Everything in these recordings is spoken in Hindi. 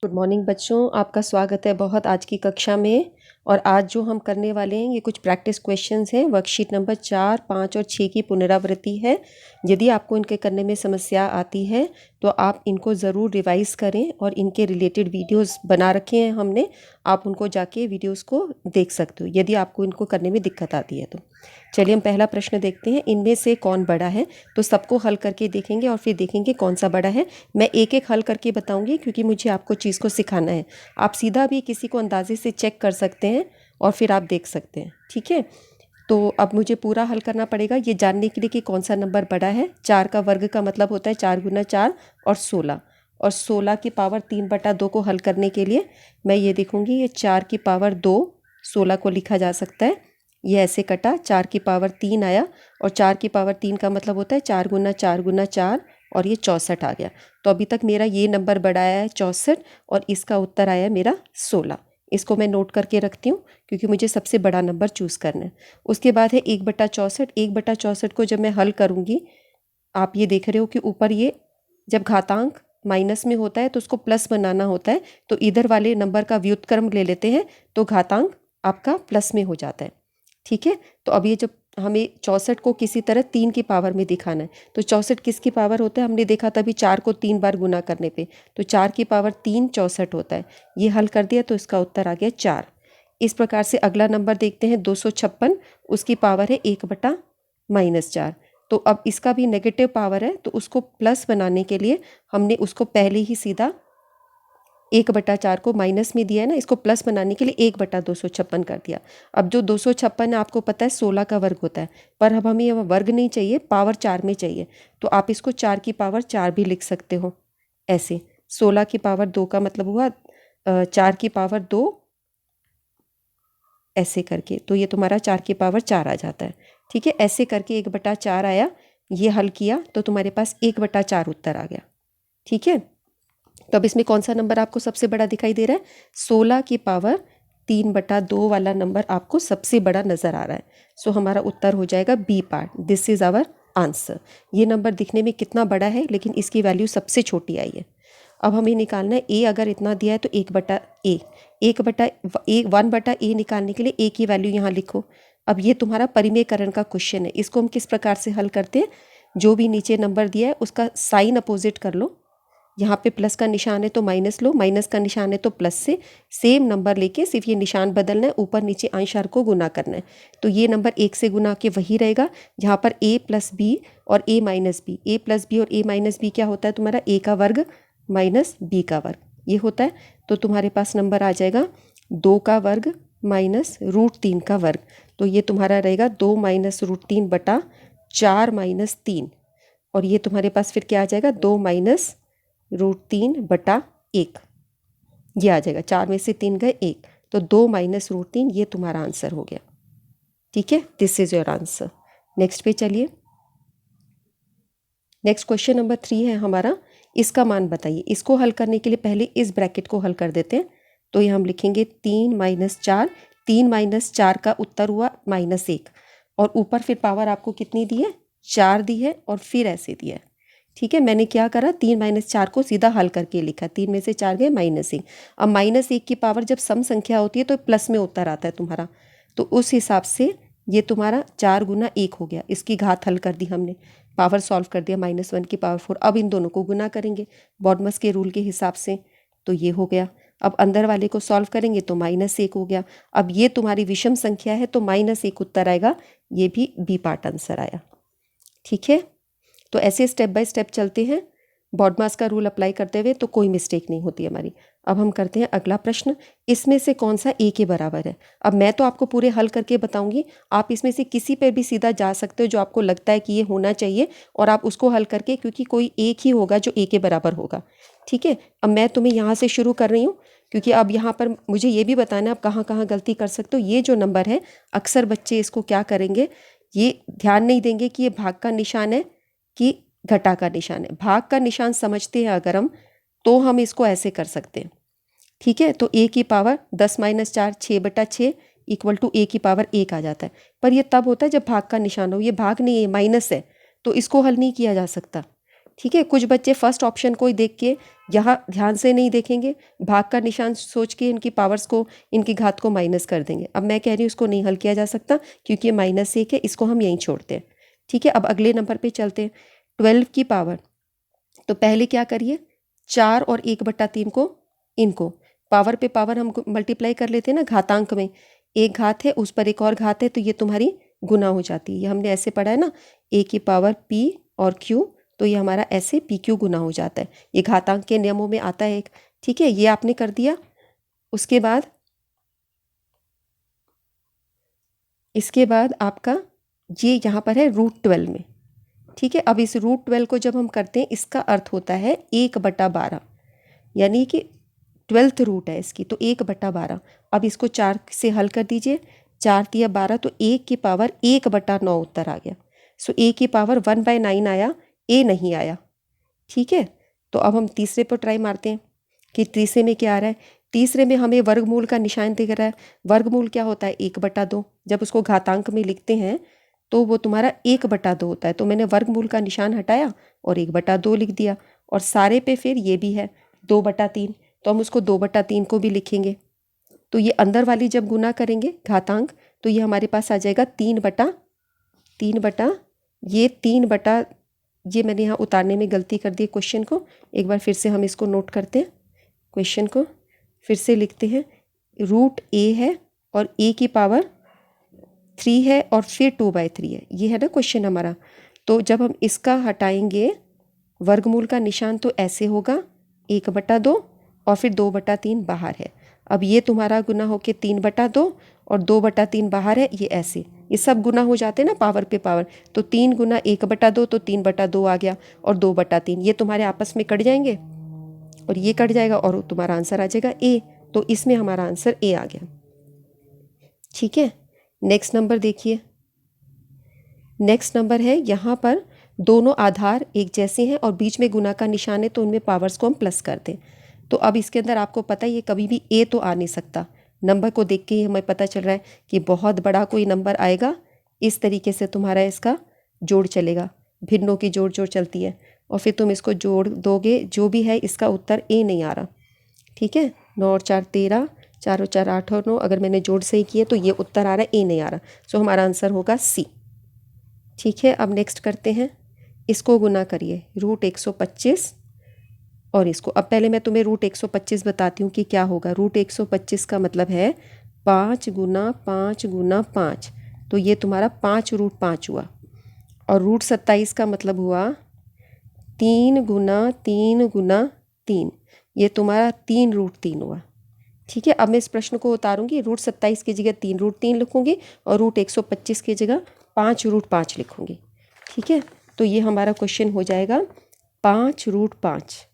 गुड मॉर्निंग बच्चों, आपका स्वागत है बहुत आज की कक्षा में। और आज जो हम करने वाले हैं ये कुछ प्रैक्टिस क्वेश्चंस हैं। वर्कशीट नंबर 4, 5 और 6 की पुनरावृत्ति है। यदि आपको इनके करने में समस्या आती है तो आप इनको ज़रूर रिवाइज़ करें और इनके रिलेटेड वीडियोस बना रखे हैं हमने, आप उनको जाके वीडियोस को देख सकते हो यदि आपको इनको करने में दिक्कत आती है तो। चलिए हम पहला प्रश्न देखते हैं, इनमें से कौन बड़ा है। तो सबको हल करके देखेंगे और फिर देखेंगे कौन सा बड़ा है। मैं एक एक हल करके बताऊंगी क्योंकि मुझे आपको चीज़ को सिखाना है। आप सीधा भी किसी को अंदाजे से चेक कर सकते हैं और फिर आप देख सकते हैं, ठीक है। तो अब मुझे पूरा हल करना पड़ेगा ये जानने के लिए कि कौन सा नंबर बड़ा है। 4 का वर्ग का मतलब होता है 4 गुना 4 और 16, और 16 की पावर 3/2 को हल करने के लिए मैं ये देखूंगी ये 4 की पावर 2 16 को लिखा जा सकता है। ये ऐसे कटा, 4 की पावर 3 आया, और 4 की पावर 3 का मतलब होता है 4 गुना 4 गुना 4, और ये 64 आ गया। तो अभी तक मेरा ये नंबर बड़ा आया है 64 और इसका उत्तर आया मेरा 16। इसको मैं नोट करके रखती हूँ क्योंकि मुझे सबसे बड़ा नंबर चूज़ करना है। उसके बाद है 1/64। 1/64 को जब मैं हल करूँगी, आप ये देख रहे हो कि ऊपर ये जब घातांक माइनस में होता है तो उसको प्लस बनाना होता है, तो इधर वाले नंबर का व्युत्क्रम ले लेते हैं तो घातांक आपका प्लस में हो जाता है, ठीक है। तो अब ये जब हमें 64 को किसी तरह 3 की पावर में दिखाना है तो 64 किसकी पावर होता है, हमने देखा तभी 4 को 3 बार गुना करने पे, तो 4 की पावर 3 64 होता है। ये हल कर दिया तो इसका उत्तर आ गया 4। इस प्रकार से अगला नंबर देखते हैं 256, उसकी पावर है 1/-4। तो अब इसका भी नेगेटिव पावर है तो उसको प्लस बनाने के लिए हमने उसको पहले ही सीधा 1/4 को माइनस में दिया है ना, इसको प्लस बनाने के लिए 1/256 कर दिया। अब जो 256 आपको पता है 16 का वर्ग होता है, पर अब हमें यह वर्ग नहीं चाहिए, पावर 4 में चाहिए। तो आप इसको 4 की पावर 4 भी लिख सकते हो ऐसे। 16 की पावर 2 का मतलब हुआ 4 की पावर 2 ऐसे करके, तो ये तुम्हारा 4 की पावर 4 आ जाता है, ठीक है। ऐसे करके 1/4 आया, ये हल किया तो तुम्हारे पास 1/4 उत्तर आ गया, ठीक है। तो अब इसमें कौन सा नंबर आपको सबसे बड़ा दिखाई दे रहा है? 16 की पावर 3/2 वाला नंबर आपको सबसे बड़ा नज़र आ रहा है। सो हमारा उत्तर हो जाएगा B part. This is our answer. ये नंबर दिखने में कितना बड़ा है लेकिन इसकी वैल्यू सबसे छोटी आई है। अब हमें निकालना है ए, अगर इतना दिया है तो 1/a, 1/a निकालने के लिए ए की वैल्यू यहाँ लिखो। अब ये तुम्हारा परिमेयकरण का क्वेश्चन है, इसको हम किस प्रकार से हल करते हैं, जो भी नीचे नंबर दिया है उसका साइन अपोजिट कर लो। यहाँ पे प्लस का निशान है तो माइनस लो, माइनस का निशान है तो प्लस से सेम नंबर लेके सिर्फ ये निशान बदलना है, ऊपर नीचे अंश हर को गुना करना है। तो ये नंबर 1 से गुना के वही रहेगा जहाँ पर a + b और a - b, a + b और a - b क्या होता है तुम्हारा, a का वर्ग माइनस b का वर्ग, ये होता है। तो तुम्हारे पास नंबर आ जाएगा 2 का वर्ग माइनस √3 का वर्ग। तो ये तुम्हारा रहेगा 2 - √3/4 - 3, और ये तुम्हारे पास फिर क्या आ जाएगा 2 - √3/1, ये आ जाएगा। 4 में से 3 गए 1, तो 2 - √3, ये तुम्हारा आंसर हो गया, ठीक है। This is your answer. Next पे चलिए। नेक्स्ट क्वेश्चन नंबर 3 है हमारा, इसका मान बताइए। इसको हल करने के लिए पहले इस ब्रैकेट को हल कर देते हैं। तो ये हम लिखेंगे 3 - 4, 3 - 4 का उत्तर हुआ -1, और ऊपर फिर पावर आपको कितनी दी है, 4 दी है, और फिर ऐसे दिया है, ठीक है। मैंने क्या करा, 3 - 4 को सीधा हल करके लिखा, 3 में से 4 गए -1। अब -1 की पावर जब सम संख्या होती है तो प्लस में उत्तर आता है तुम्हारा, तो उस हिसाब से ये तुम्हारा 4 गुना 1 हो गया। इसकी घात हल कर दी हमने, पावर सॉल्व कर दिया, -1 की पावर 4। अब इन दोनों को गुना करेंगे बॉडमस के रूल के हिसाब से, तो ये हो गया। अब अंदर वाले को सॉल्व करेंगे तो -1 हो गया। अब ये तुम्हारी विषम संख्या है तो -1 उत्तर आएगा, ये भी बी पार्ट आंसर आया, ठीक है। तो ऐसे स्टेप बाय स्टेप चलते हैं बॉडमास का रूल अप्लाई करते हुए, तो कोई मिस्टेक नहीं होती हमारी। अब हम करते हैं अगला प्रश्न, इसमें से कौन सा ए के बराबर है। अब मैं तो आपको पूरे हल करके बताऊंगी, आप इसमें से किसी पे भी सीधा जा सकते हो जो आपको लगता है कि ये होना चाहिए, और आप उसको हल करके, क्योंकि कोई एक ही होगा जो ए के बराबर होगा, ठीक है। अब मैं तुम्हें यहाँ से शुरू कर रही हूँ क्योंकि अब यहाँ पर मुझे ये भी बताना है आप कहाँ कहाँ गलती कर सकते हो। ये जो नंबर है, अक्सर बच्चे इसको क्या करेंगे, ये ध्यान नहीं देंगे कि ये भाग का निशान है कि घटा का निशान है। भाग का निशान समझते हैं अगर हम, तो हम इसको ऐसे कर सकते हैं, ठीक है। तो a की पावर 10 - 4 6/6 इक्वल टू a की पावर 1 आ जाता है। पर ये तब होता है जब भाग का निशान हो, ये भाग नहीं है, माइनस है, तो इसको हल नहीं किया जा सकता, ठीक है। कुछ बच्चे फर्स्ट ऑप्शन को ही देख के यहाँ ध्यान से नहीं देखेंगे, भाग का निशान सोच के इनकी पावर्स को, इनकी घात को माइनस कर देंगे। अब मैं कह रही हूँ इसको नहीं हल किया जा सकता क्योंकि ये -1 है, इसको हम यहीं छोड़ते हैं। ठीक है, अब अगले नंबर पे चलते हैं। 12 की पावर, तो पहले क्या करिए, 4 और 1/3 को, इनको पावर पे पावर हम मल्टीप्लाई कर लेते हैं ना, घातांक में एक घात है उस पर एक और घात है तो ये तुम्हारी गुना हो जाती है। ये हमने ऐसे पढ़ा है ना, a की पावर p और q, तो ये हमारा ऐसे pq गुना हो जाता है। ये घातांक के नियमों में आता है एक। ठीक है, ये आपने कर दिया। उसके बाद इसके बाद आपका ये यहाँ पर है √12 में। ठीक है, अब इस √12 को जब हम करते हैं इसका अर्थ होता है 1/12, यानी कि 12th रूट है इसकी, तो 1/12। अब इसको 4 से हल कर दीजिए, 4 तिया 12, तो 1 की पावर 1/9 उत्तर आ गया। सो a की पावर 1/9 आया, a नहीं आया। ठीक है, तो अब हम तीसरे पर ट्राई मारते हैं कि तीसरे में क्या आ रहा है। तीसरे में हमें वर्गमूल का निशान दिख रहा है। वर्गमूल क्या होता है, 1/2। जब उसको घातांक में लिखते हैं तो वो तुम्हारा 1/2 होता है। तो मैंने वर्गमूल का निशान हटाया और 1/2 लिख दिया। और सारे पे फिर ये भी है 2/3, तो हम उसको 2/3 को भी लिखेंगे। तो ये अंदर वाली जब गुना करेंगे घातांक तो ये हमारे पास आ जाएगा 3/3, ये 3/, ये मैंने यहाँ उतारने में गलती कर दी क्वेश्चन को। एक बार फिर से हम इसको नोट करते हैं, क्वेश्चन को फिर से लिखते हैं। √a है और a की पावर 3 है और फिर 2/3 है, ये है ना क्वेश्चन हमारा। तो जब हम इसका हटाएंगे वर्गमूल का निशान तो ऐसे होगा 1/2 और फिर 2/3 बाहर है। अब ये तुम्हारा गुना होके 3/2 और 2/3 बाहर है, ये ऐसे, ये सब गुना हो जाते हैं ना पावर पे पावर। तो 3 गुना 1/2 तो 3/2 आ गया और 2/3, ये तुम्हारे आपस में कट जाएंगे और ये कट जाएगा और तुम्हारा आंसर आ जाएगा a। तो इसमें हमारा आंसर a आ गया। ठीक है, नेक्स्ट नंबर देखिए। नेक्स्ट नंबर है, यहाँ पर दोनों आधार एक जैसे हैं और बीच में गुना का निशान है तो उनमें पावर्स को हम प्लस करते हैं। तो अब इसके अंदर आपको पता है ये कभी भी a तो आ नहीं सकता। नंबर को देख के ही हमें पता चल रहा है कि बहुत बड़ा कोई नंबर आएगा। इस तरीके से तुम्हारा इसका जोड़ चलेगा, भिन्नों की जोड़ जोड़ चलती है और फिर तुम इसको जोड़ दोगे, जो भी है इसका उत्तर a नहीं आ रहा। ठीक है, 9 और 4 13, 4 और 4 8 और 9, अगर मैंने जोड़ सही किए तो ये उत्तर आ रहा है, a नहीं आ रहा। सो हमारा आंसर होगा c। ठीक है, अब नेक्स्ट करते हैं, इसको गुना करिए √125 और इसको। अब पहले मैं तुम्हें √125 बताती हूँ कि क्या होगा। √125 का मतलब है 5 गुना 5 गुना 5, तो ये तुम्हारा 5√5 हुआ। और √27 का मतलब हुआ 3 गुना 3 गुना 3, ये तुम्हारा 3√3 हुआ। ठीक है, अब मैं इस प्रश्न को उतारूंगी, √27 की जगह 3√3 लिखूंगी और √125 की जगह 5√5 लिखूंगी। ठीक है, तो ये हमारा क्वेश्चन हो जाएगा 5√5।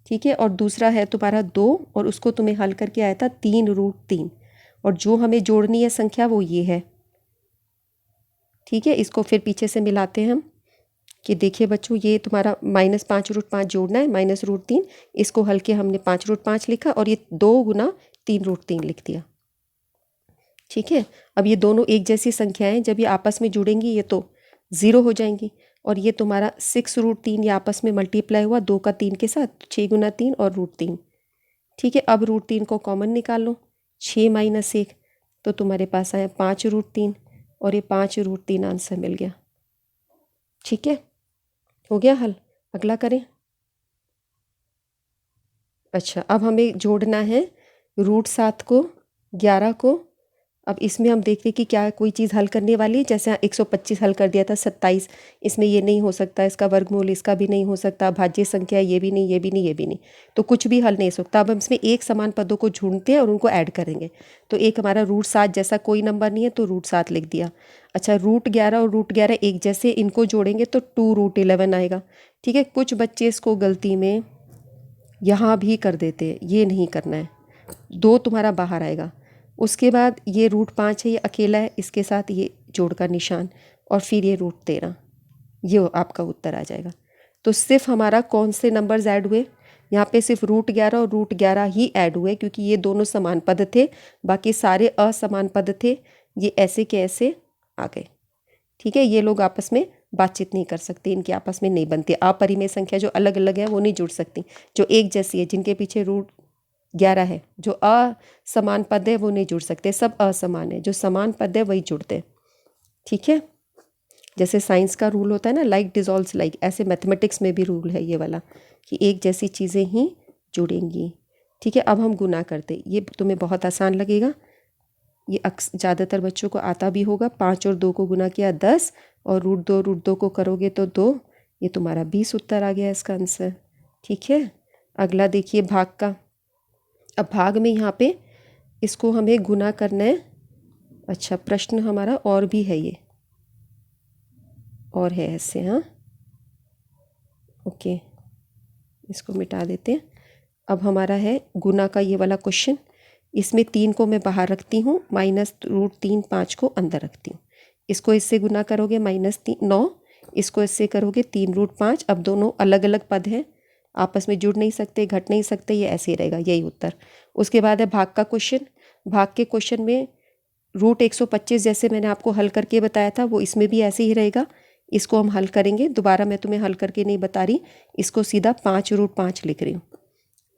ठीक है, और दूसरा है तुम्हारा 2 और उसको तुम्हें हल करके आया था 3√3 और जो हमें जोड़नी है संख्या वो ये है। ठीक है, इसको फिर पीछे से मिलाते हैं हम कि देखिए बच्चों, ये तुम्हारा -5√5 जोड़ना है, -√3, इसको हल के हमने 5√5 लिखा और ये 2 गुना 3√3 लिख दिया। ठीक है, अब ये दोनों एक जैसी संख्याएं जब ये आपस में जुड़ेंगी ये तो 0 हो जाएंगी और ये तुम्हारा 6√3 ये आपस में मल्टीप्लाई हुआ 2 का 3 के साथ, 6 गुना 3 और √3। ठीक है, अब √3 को कॉमन निकाल लो, 6 - 1, तो तुम्हारे पास आया 5√3 और ये 5√3 आंसर मिल गया। ठीक है, हो गया हल। अगला करें। अच्छा, अब हमें जोड़ना है √7 को 11 को। अब इसमें हम देखते हैं कि क्या कोई चीज़ हल करने वाली है। जैसे 125 हल कर दिया था, 27, इसमें ये नहीं हो सकता, इसका वर्गमूल इसका भी नहीं हो सकता, भाज्य संख्या ये भी नहीं, ये भी नहीं, ये भी नहीं, तो कुछ भी हल नहीं हो सकता। अब हम इसमें एक समान पदों को ढूंढते हैं और उनको ऐड करेंगे। तो एक हमारा √7 जैसा कोई नंबर नहीं है तो √7 लिख दिया। अच्छा, √11 और √11 एक जैसे, इनको जोड़ेंगे तो 2√11 आएगा। ठीक है, कुछ बच्चे इसको गलती में यहाँ भी कर देते हैं, ये नहीं करना है, 2 तुम्हारा बाहर आएगा। उसके बाद ये √5 है, ये अकेला है, इसके साथ ये जोड़ का निशान और फिर ये √13, ये आपका उत्तर आ जाएगा। तो सिर्फ हमारा कौन से नंबर्स ऐड हुए, यहाँ पे सिर्फ √11 और √11 ही ऐड हुए क्योंकि ये दोनों समान पद थे, बाकी सारे असमान पद थे, ये ऐसे के ऐसे आ गए। ठीक है, ये लोग आपस में बातचीत नहीं कर सकती, इनकी आपस में नहीं बनती। अपरिमेय संख्या जो अलग अलग है वो नहीं जुड़ सकती, जो एक जैसी है जिनके पीछे रूट 11 है, जो असमान पद है वो नहीं जुड़ सकते, सब असमान है, जो समान पद है वही जुड़ते हैं। ठीक है, जैसे साइंस का रूल होता है ना, लाइक डिजॉल्व्स लाइक, ऐसे मैथमेटिक्स में भी रूल है ये वाला कि एक जैसी चीज़ें ही जुड़ेंगी। ठीक है, अब हम गुना करते, ये तुम्हें बहुत आसान लगेगा, ये ज़्यादातर बच्चों को आता भी होगा। 5 और 2 को गुना किया 10, और रूट दो को करोगे तो 2, ये तुम्हारा 20 उत्तर आ गया इसका आंसर। ठीक है, अगला देखिए भाग का। अब भाग में यहाँ पे इसको हमें गुना करना है। अच्छा, प्रश्न हमारा और भी है, ये और है ऐसे, हाँ ओके, इसको मिटा देते हैं। अब हमारा है गुना का ये वाला क्वेश्चन, इसमें 3 को मैं बाहर रखती हूँ, -√3 5 को अंदर रखती हूँ। इसको इससे गुना करोगे -9, इसको इससे करोगे 3√5। अब दोनों अलग अलग पद हैं, आपस में जुड़ नहीं सकते, घट नहीं सकते, ये ऐसे ही रहेगा, यही उत्तर। उसके बाद है भाग का क्वेश्चन। भाग के क्वेश्चन में √125 जैसे मैंने आपको हल करके बताया था, वो इसमें भी ऐसे ही रहेगा। इसको हम हल करेंगे, दोबारा मैं तुम्हें हल करके नहीं बता रही, इसको सीधा 5√5 लिख रही हूँ।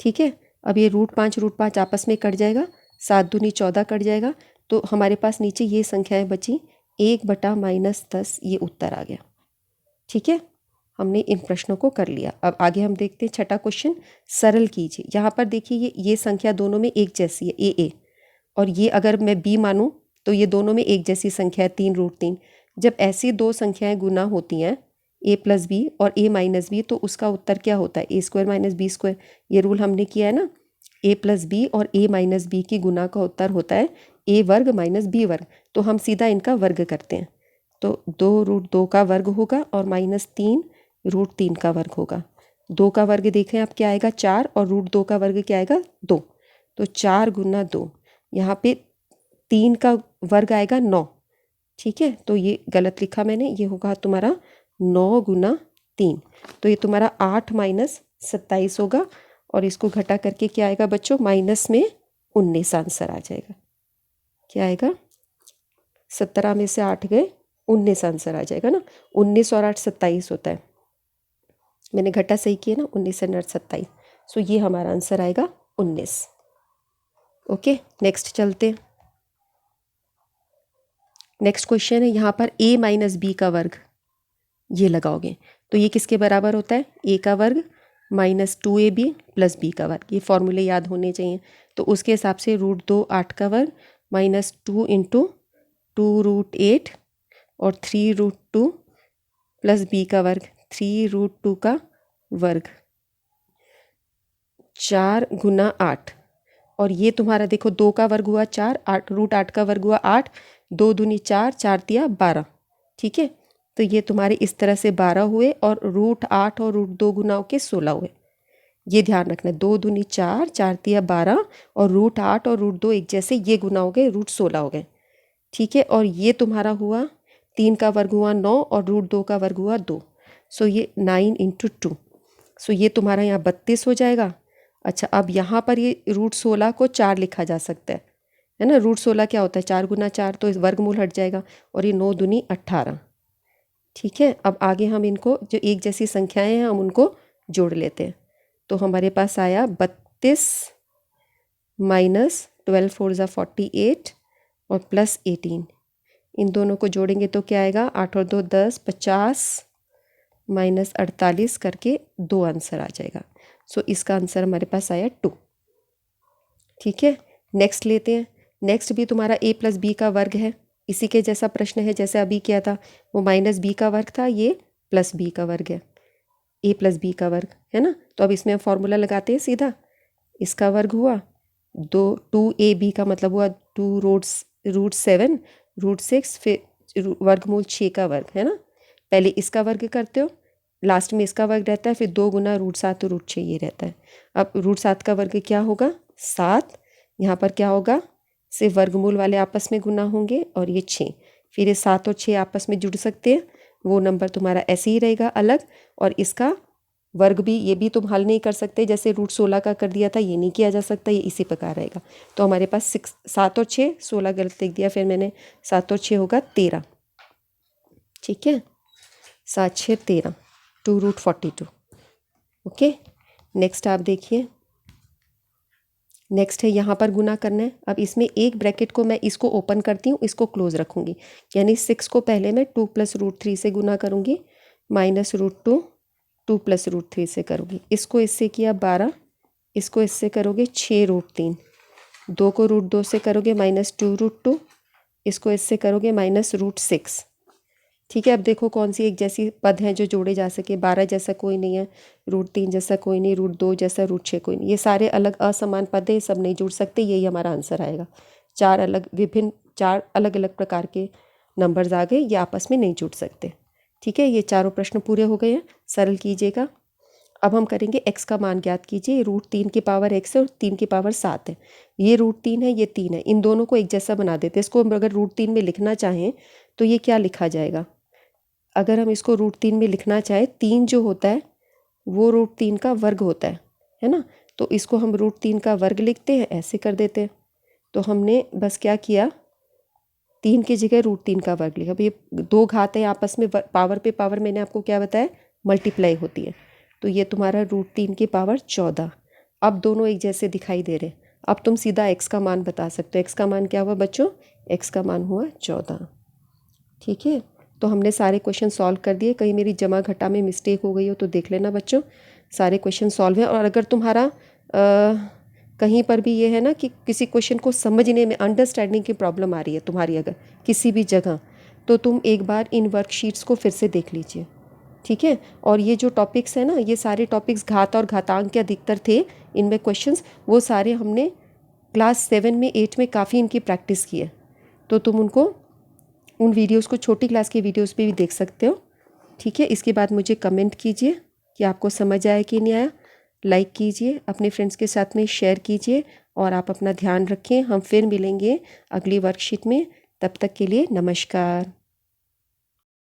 ठीक है, अब ये √5 आपस में कट जाएगा, 7 दूनी 14 कट जाएगा, तो हमारे पास नीचे ये संख्याएं बची, 1/-10, ये उत्तर आ गया। ठीक है, हमने इन प्रश्नों को कर लिया। अब आगे हम देखते हैं छठा क्वेश्चन, सरल कीजिए। यहाँ पर देखिए ये संख्या दोनों में एक जैसी है, ए, और ये अगर मैं बी मानूँ तो ये दोनों में एक जैसी संख्या है, 3√3। जब ऐसी दो संख्याएं गुना होती हैं, a+b और a-b, तो उसका उत्तर क्या होता है, a² - b²। ये रूल हमने किया है ना, a+b और a-b की गुना का उत्तर होता है a² - b²। तो हम सीधा इनका वर्ग करते हैं, तो 2√2 का वर्ग होगा और -3√3 का वर्ग होगा। 2 का वर्ग देखें आप क्या आएगा, 4, और √2 का वर्ग क्या आएगा, 2। तो 4 × 2, यहाँ पे 3 का वर्ग आएगा 9। ठीक है, तो ये गलत लिखा मैंने, ये होगा तुम्हारा 9 × 3, तो ये तुम्हारा 8 - 27 होगा, और इसको घटा करके क्या आएगा बच्चों, -19 आंसर आ जाएगा। क्या आएगा, 17 में से 8 गए, 19 आंसर आ जाएगा ना। 19 और 8 27 होता है, मैंने घटा सही किया ना, 19 और 8 27, सो ये हमारा आंसर आएगा 19। ओके, नेक्स्ट चलते हैं। नेक्स्ट क्वेश्चन है, यहाँ पर a - b का वर्ग ये लगाओगे, तो ये किसके बराबर होता है, a का वर्ग -2ab + b का वर्ग। ये फॉर्मूले याद होने चाहिए, तो उसके हिसाब से √2 8 का वर्ग -2 × 2√8 और 3√2 + b का वर्ग 3√2 का वर्ग, 4 × 8, और ये तुम्हारा देखो 2 का वर्ग हुआ 4, √8 का वर्ग हुआ 8, 2 दूनी 4, 4 तिया 12। ठीक है, तो ये तुम्हारे इस तरह से 12 हुए, और √8 और √2 गुना होके 16 हुए। ये ध्यान रखना, 2 दूनी 4, 4 तिया 12, और √8 और √2 एक जैसे, ये गुना हो गए, √16 हो गए। ठीक है, और ये तुम्हारा हुआ 3 का वर्ग हुआ 9, और √2 का वर्ग हुआ 2, सो ये 9 × 2, सो ये तुम्हारा यहाँ 32 हो जाएगा। अच्छा, अब यहाँ पर ये √16 को 4 लिखा जा सकता है ना, √16 क्या होता है, 4 × 4, तो इस वर्गमूल हट जाएगा, और ये 9 दूनी 18। ठीक है, अब आगे हम इनको जो एक जैसी संख्याएं हैं हम उनको जोड़ लेते हैं, तो हमारे पास आया 32 - 12 4 = 48 और +18। इन दोनों को जोड़ेंगे तो क्या आएगा, 8 और 2 10, 50 -48 करके 2 आंसर आ जाएगा। सो इसका आंसर हमारे पास आया 2। ठीक है, नेक्स्ट लेते हैं। नेक्स्ट भी तुम्हारा a + b का वर्ग है, इसी के जैसा प्रश्न है जैसे अभी किया था, वो -b का वर्ग था, ये +b का वर्ग है, a + b का वर्ग है ना। तो अब इसमें हम फॉर्मूला लगाते हैं सीधा, इसका वर्ग हुआ 2ab का मतलब हुआ 2√7 √6, फिर वर्गमूल 6 का वर्ग है ना। पहले इसका वर्ग करते हो, लास्ट में इसका वर्ग रहता है, फिर 2 × √7 और √6 ये रहता है। अब √7 का वर्ग क्या होगा, 7, यहाँ पर क्या होगा, सिर्फ वर्गमूल वाले आपस में गुना होंगे, और ये 6, फिर ये 7 और 6 आपस में जुड़ सकते हैं, वो नंबर तुम्हारा ऐसे ही रहेगा अलग, और इसका वर्ग भी, ये भी तुम हल नहीं कर सकते, जैसे √16 का कर दिया था, ये नहीं किया जा सकता, ये इसी प्रकार रहेगा। तो हमारे पास 7 और 6, 16 गलत लिख दिया, फिर मैंने 7 और 6 होगा 13। ठीक है, 7 6 13, 2√42। ओके, नेक्स्ट आप देखिए, नेक्स्ट है यहाँ पर गुना करना है। अब इसमें एक ब्रैकेट को मैं इसको ओपन करती हूँ, इसको क्लोज रखूँगी, यानी 6 को पहले मैं 2 + √3 से गुना करूँगी, -√2, 2 + √3 से करूँगी। इसको इससे किया 12, इसको इससे करोगे 6√3, 2 को √2 से करोगे -2√2, इसको इससे करोगे -√6। ठीक है, अब देखो कौन सी एक जैसी पद हैं जो जोड़े जा सके। 12 जैसा कोई नहीं है, √3 जैसा कोई नहीं, √2 जैसा, √6 कोई नहीं। ये सारे अलग असमान पद हैं, ये सब नहीं जुड़ सकते, यही हमारा आंसर आएगा। 4 अलग अलग प्रकार के नंबर्स आ गए, ये आपस में नहीं जुड़ सकते। ठीक है, ये चारों प्रश्न पूरे हो गए हैं, सरल कीजिएगा। अब हम करेंगे x का मान ज्ञात कीजिए। √3 की पावर x है और 3 की पावर 7 है। ये √3 है, ये 3 है, इन दोनों को एक जैसा बना देते हैं। इसको अगर √3 में लिखना चाहें तो ये क्या लिखा जाएगा? अगर हम इसको √3 में लिखना चाहें, 3 जो होता है वो √3 का वर्ग होता है ना, तो इसको हम √3 का वर्ग लिखते हैं, ऐसे कर देते हैं। तो हमने बस क्या किया, 3 की जगह √3 का वर्ग लिखा। अब ये दो घात है आपस में, पावर पे पावर मैंने आपको क्या बताया, मल्टीप्लाई होती है। तो ये तुम्हारा √3 की पावर 14। अब दोनों एक जैसे दिखाई दे रहे हैं। अब तुम सीधा x का मान बता सकते हो। x का मान क्या हुआ बच्चों? x का मान हुआ 14। ठीक है, तो हमने सारे क्वेश्चन सॉल्व कर दिए। कहीं मेरी जमा घटा में मिस्टेक हो गई हो तो देख लेना बच्चों, सारे क्वेश्चन सॉल्व हैं। और अगर तुम्हारा कहीं पर भी ये है ना कि किसी क्वेश्चन को समझने में अंडरस्टैंडिंग की प्रॉब्लम आ रही है तुम्हारी अगर किसी भी जगह, तो तुम एक बार इन वर्कशीट्स को फिर से देख लीजिए। ठीक है, और ये जो टॉपिक्स हैं ना, ये सारे टॉपिक्स घात और घातांक के अधिकतर थे इनमें क्वेश्चंस, वो सारे हमने क्लास 7 में 8 में काफ़ी इनकी प्रैक्टिस की है। तो तुम उनको उन वीडियोस को छोटी क्लास के वीडियोस पे भी देख सकते हो। ठीक है, इसके बाद मुझे कमेंट कीजिए कि आपको समझ आया कि नहीं आया। लाइक कीजिए, अपने फ्रेंड्स के साथ में शेयर कीजिए, और आप अपना ध्यान रखें। हम फिर मिलेंगे अगली वर्कशीट में, तब तक के लिए नमस्कार।